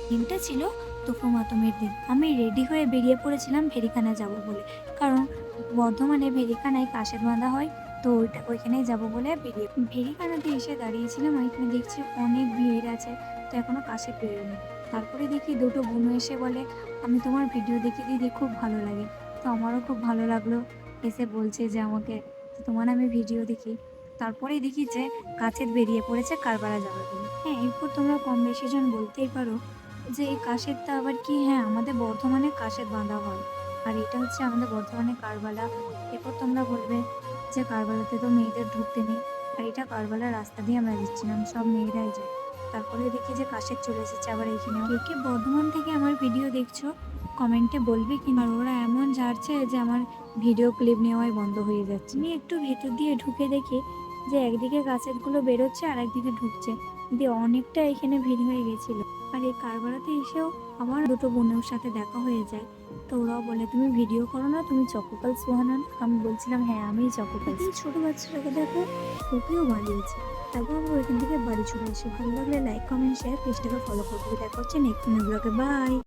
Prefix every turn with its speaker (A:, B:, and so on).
A: দিনটা ছিল তফু মাতুমের দিন। আমি রেডি হয়ে বেরিয়ে পড়েছিলাম ভেরিখানা যাব বলে। কারণ বর্ধমানে ভেরিখানায় কাশের বাঁধা হয়। তো ওইখানেই যাব বলে ভেরিখানাতে এসে দাঁড়িয়েছিলাম। আর এখানে দেখছি অনেক ভিড় আছে। তো এখনো কাশে বেরোয়নি। তারপরে দেখি দুটো বুনু এসে বলে, "আমি তোমার ভিডিও দেখি দিদি, খুব ভালো লাগে।" তো আমারও খুব ভালো লাগলো। এসে বলছে যে আমাকে, "তোমার আমি ভিডিও দেখি।" তারপরেই দেখি যে কাছের বেরিয়ে পড়েছে কারবারা যাবে বলে। হ্যাঁ, এরপর তোমরা কম বেশি জন বলতেই পারো যে এই কাশেরটা আবার কি? হ্যাঁ, আমাদের বর্ধমানে কাশের বাঁধা হয়। আর এটা হচ্ছে আমাদের বর্ধমানে কারবালা। এরপর তোমরা বলবে যে কারবালাতে তো মেয়েদের ঢুকতে নেই। আর এটা কারবালার রাস্তা দিয়ে আমরা যাচ্ছিলাম, সব মেয়েরাই যায়। তারপরে দেখি যে কাশের চলে এসেছে আবার এইখানেও। কে কে বর্ধমান থেকে আমার ভিডিও দেখছো কমেন্টে বলবে কিন্তু। আর ওরা এমন ঝাড়ছে যে আমার ভিডিও ক্লিপ নেওয়াই বন্ধ হয়ে যাচ্ছে। আমি একটু ভেতর দিয়ে ঢুকে দেখি যে একদিকে কাছেরগুলো বেরোচ্ছে আর একদিকে ঢুকছে। দিয়ে অনেকটা এখানে ভিড় হয়ে গেছিল। আর এই কারবারাতে এসেও আমার দুটো বোনের সাথে দেখা হয়ে যায়। তো ওরাও বলে, "তুমি ভিডিও করো না, তুমি চকোপাল সোহানা না?" আমি বলছিলাম, "হ্যাঁ, আমিই চকোপাল।" এই ছোট বাচ্চাটাকে দেখো, ওকেও বানিয়েছে। তারপর আমরা ওইখান থেকে বাড়ি চলে আসি। ভালো লাগলে লাইক, কমেন্ট, শেয়ার, পেজটাকে ফলো করবো। দেখা হচ্ছে নেক্সট ব্লগে। বাই।